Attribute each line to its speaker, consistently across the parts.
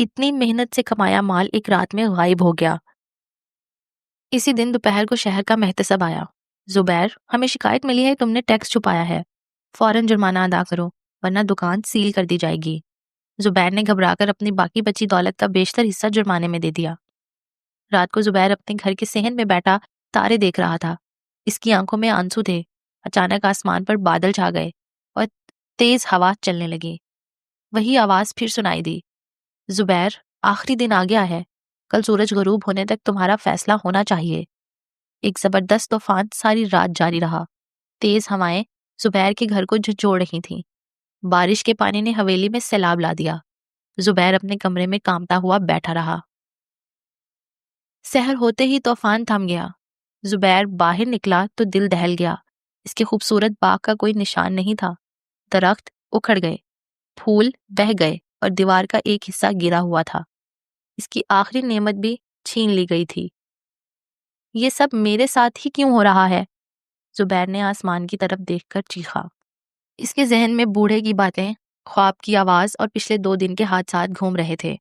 Speaker 1: اتنی محنت سے کمایا مال ایک رات میں غائب ہو گیا۔ اسی دن دوپہر کو شہر کا محتسب آیا۔ زبیر، ہمیں شکایت ملی ہے تم نے ٹیکس چھپایا ہے، فوراً جرمانہ ادا کرو ورنہ دکان سیل کر دی جائے گی۔ زبیر نے گھبرا کر اپنی باقی بچی دولت کا بیشتر حصہ جرمانے میں دے دیا۔ رات کو زبیر اپنے گھر کے صحن میں بیٹھا تارے دیکھ رہا تھا۔ اس کی آنکھوں میں آنسو تھے۔ اچانک آسمان پر بادل چھا گئے اور تیز ہوا چلنے لگی۔ وہی آواز پھر سنائی دی، زبیر، آخری دن آ گیا ہے، کل سورج غروب ہونے تک تمہارا فیصلہ ہونا چاہیے۔ ایک زبردست طوفان ساری رات جاری رہا۔ تیز ہوائیں زبیر کے گھر کو جھنجھوڑ رہی تھیں۔ بارش کے پانی نے حویلی میں سیلاب لا دیا۔ زبیر اپنے کمرے میں کانپتا ہوا بیٹھا رہا۔ سحر ہوتے ہی طوفان تھم گیا۔ زبیر باہر نکلا تو دل دہل گیا۔ اس کے خوبصورت باغ کا کوئی نشان نہیں تھا۔ درخت اکھڑ گئے، پھول بہہ گئے اور دیوار کا ایک حصہ گرا ہوا تھا۔ اس کی آخری نعمت بھی چھین لی گئی تھی۔ یہ سب میرے ساتھ ہی کیوں ہو رہا ہے؟ زبیر نے آسمان کی طرف دیکھ کر چیخا۔ اس کے ذہن میں بوڑھے کی باتیں، خواب کی آواز اور پچھلے 2 دن کے حادثات گھوم رہے تھے۔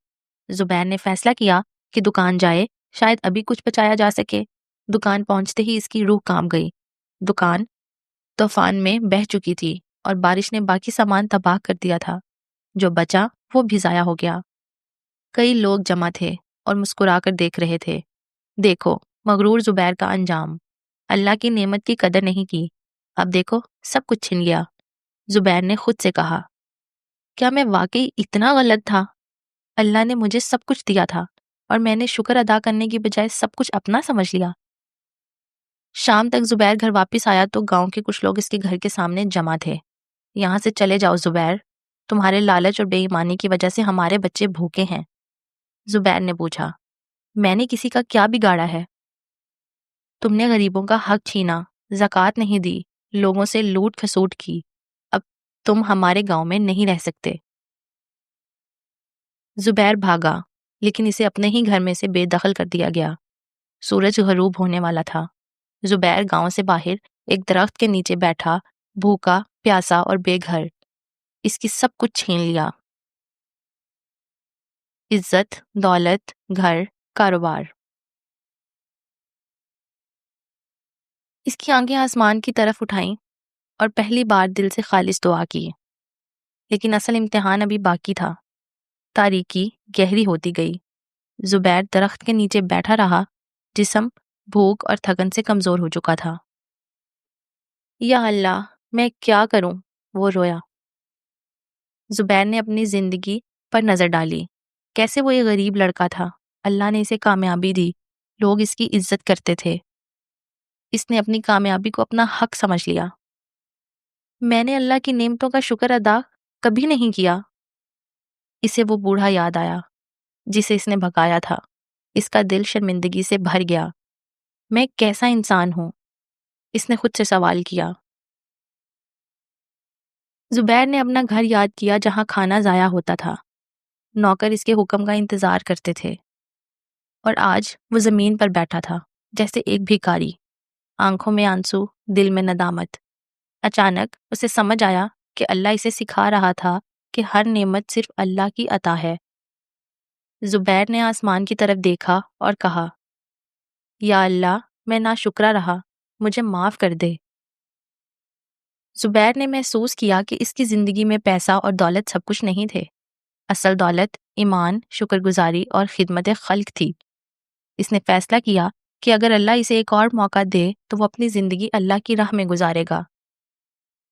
Speaker 1: زبیر نے فیصلہ کیا کہ دکان جائے، شاید ابھی کچھ بچایا جا سکے۔ دکان پہنچتے ہی اس کی روح کانپ گئی۔ دکان طوفان میں بہہ چکی تھی اور بارش نے باقی سامان تباہ کر دیا تھا۔ جو بچا وہ بھی ضائع ہو گیا۔ کئی لوگ جمع تھے اور مسکرا کر دیکھ رہے تھے۔ دیکھو مغرور زبیر کا انجام، اللہ کی نعمت کی قدر نہیں کی، اب دیکھو سب کچھ چھن گیا۔ زبیر نے خود سے کہا، کیا میں واقعی اتنا غلط تھا؟ اللہ نے مجھے سب کچھ دیا تھا اور میں نے شکر ادا کرنے کی بجائے سب کچھ اپنا سمجھ لیا۔ شام تک زبیر گھر واپس آیا تو گاؤں کے کچھ لوگ اس کے گھر کے سامنے جمع تھے۔ یہاں سے چلے جاؤ زبیر، تمہارے لالچ اور بے ایمانی کی وجہ سے ہمارے بچے بھوکے ہیں۔ زبیر نے پوچھا، میں نے کسی کا کیا بگاڑا ہے؟ تم نے غریبوں کا حق چھینا، زکوٰۃ نہیں دی، لوگوں سے لوٹ کھسوٹ کی، اب تم ہمارے گاؤں میں نہیں رہ سکتے۔ زبیر بھاگا، لیکن اسے اپنے ہی گھر میں سے بے دخل کر دیا گیا۔ سورج غروب ہونے والا تھا۔ زبیر گاؤں سے باہر ایک درخت کے نیچے بیٹھا، بھوکا، پیاسا اور بے گھر۔ اس کی سب کچھ چھین لیا، عزت، دولت، گھر، کاروبار۔ اس کی آنکھیں آسمان کی طرف اٹھائیں اور پہلی بار دل سے خالص دعا کی۔ لیکن اصل امتحان ابھی باقی تھا۔ تاریکی گہری ہوتی گئی۔ زبیر درخت کے نیچے بیٹھا رہا، جسم بھوک اور تھکن سے کمزور ہو چکا تھا۔ یا اللہ، میں کیا کروں؟ وہ رویا۔ زبیر نے اپنی زندگی پر نظر ڈالی۔ کیسے وہ ایک غریب لڑکا تھا، اللہ نے اسے کامیابی دی، لوگ اس کی عزت کرتے تھے۔ اس نے اپنی کامیابی کو اپنا حق سمجھ لیا۔ میں نے اللہ کی نعمتوں کا شکر ادا کبھی نہیں کیا۔ اسے وہ بوڑھا یاد آیا جسے اس نے بھگایا تھا۔ اس کا دل شرمندگی سے بھر گیا۔ میں کیسا انسان ہوں؟ اس نے خود سے سوال کیا۔ زبیر نے اپنا گھر یاد کیا جہاں کھانا ضائع ہوتا تھا، نوکر اس کے حکم کا انتظار کرتے تھے، اور آج وہ زمین پر بیٹھا تھا جیسے ایک بھکاری، آنکھوں میں آنسو، دل میں ندامت۔ اچانک اسے سمجھ آیا کہ اللہ اسے سکھا رہا تھا کہ ہر نعمت صرف اللہ کی عطا ہے۔ زبیر نے آسمان کی طرف دیکھا اور کہا، یا اللہ، میں ناشکرا رہا، مجھے معاف کر دے۔ زبیر نے محسوس کیا کہ اس کی زندگی میں پیسہ اور دولت سب کچھ نہیں تھے۔ اصل دولت ایمان، شکر گزاری اور خدمت خلق تھی۔ اس نے فیصلہ کیا کہ اگر اللہ اسے ایک اور موقع دے تو وہ اپنی زندگی اللہ کی راہ میں گزارے گا۔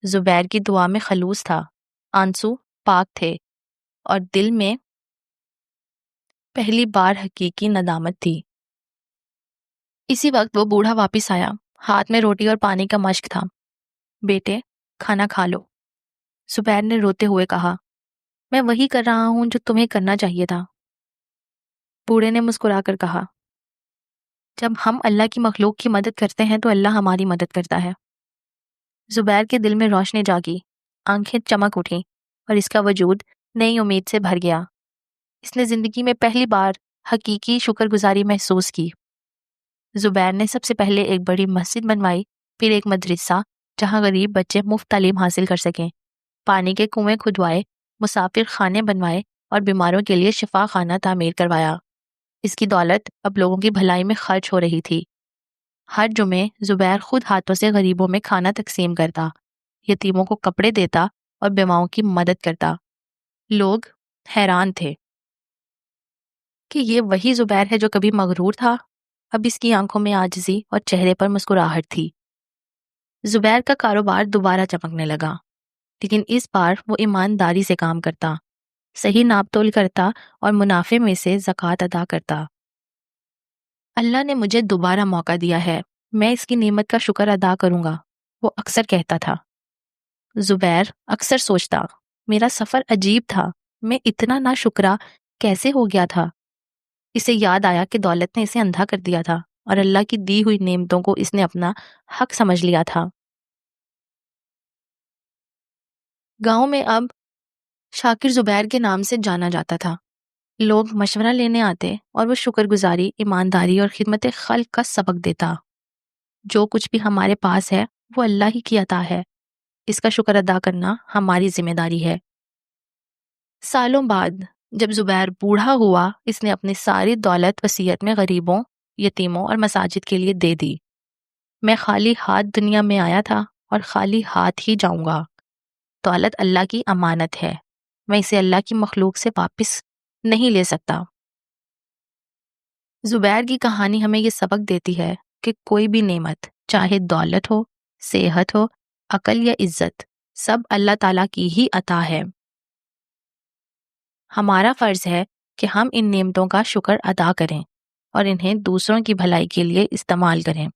Speaker 1: زبیر کی دعا میں خلوص تھا، آنسو پاک تھے، اور دل میں پہلی بار حقیقی ندامت تھی۔ اسی وقت وہ بوڑھا واپس آیا، ہاتھ میں روٹی اور پانی کا مشق تھا۔ بیٹے، کھانا کھا لو۔ زبیر نے روتے ہوئے کہا، میں وہی کر رہا ہوں جو تمہیں کرنا چاہیے تھا۔ بوڑھے نے مسکرا کر کہا، جب ہم اللہ کی مخلوق کی مدد کرتے ہیں تو اللہ ہماری مدد کرتا ہے۔ زبیر کے دل میں روشنی جاگی، آنکھیں چمک اٹھیں اور اس کا وجود نئی امید سے بھر گیا۔ اس نے زندگی میں پہلی بار حقیقی شکر گزاری محسوس کی۔ زبیر نے سب سے پہلے ایک بڑی مسجد بنوائی، پھر ایک مدرسہ جہاں غریب بچے مفت تعلیم حاصل کر سکیں، پانی کے کنویں کھدوائے، مسافر خانے بنوائے اور بیماروں کے لیے شفا خانہ تعمیر کروایا۔ اس کی دولت اب لوگوں کی بھلائی میں خرچ ہو رہی تھی۔ ہر جمعے زبیر خود ہاتھوں سے غریبوں میں کھانا تقسیم کرتا، یتیموں کو کپڑے دیتا اور بیواؤں کی مدد کرتا۔ لوگ حیران تھے کہ یہ وہی زبیر ہے جو کبھی مغرور تھا۔ اب اس کی آنکھوں میں عاجزی اور چہرے پر مسکراہٹ تھی۔ زبیر کا کاروبار دوبارہ چمکنے لگا، لیکن اس بار وہ ایمانداری سے کام کرتا، صحیح ناپ تول کرتا اور منافع میں سے زکوٰۃ ادا کرتا۔ اللہ نے مجھے دوبارہ موقع دیا ہے، میں اس کی نعمت کا شکر ادا کروں گا، وہ اکثر کہتا تھا۔ زبیر اکثر سوچتا، میرا سفر عجیب تھا، میں اتنا ناشکرا کیسے ہو گیا تھا؟ اسے یاد آیا کہ دولت نے اسے اندھا کر دیا تھا اور اللہ کی دی ہوئی نعمتوں کو اس نے اپنا حق سمجھ لیا تھا۔ گاؤں میں اب شاکر زبیر کے نام سے جانا جاتا تھا۔ لوگ مشورہ لینے آتے اور وہ شکر گزاری، ایمانداری اور خدمت خلق کا سبق دیتا۔ جو کچھ بھی ہمارے پاس ہے وہ اللہ ہی کی عطا ہے، اس کا شکر ادا کرنا ہماری ذمہ داری ہے۔ سالوں بعد جب زبیر بوڑھا ہوا، اس نے اپنی ساری دولت وصیت میں غریبوں، یتیموں اور مساجد کے لیے دے دی۔ میں خالی ہاتھ دنیا میں آیا تھا اور خالی ہاتھ ہی جاؤں گا۔ دولت اللہ کی امانت ہے، میں اسے اللہ کی مخلوق سے واپس نہیں لے سکتا۔ زبیر کی کہانی ہمیں یہ سبق دیتی ہے کہ کوئی بھی نعمت، چاہے دولت ہو، صحت ہو، عقل یا عزت، سب اللہ تعالیٰ کی ہی عطا ہے۔ ہمارا فرض ہے کہ ہم ان نعمتوں کا شکر ادا کریں اور انہیں دوسروں کی بھلائی کے لیے استعمال کریں۔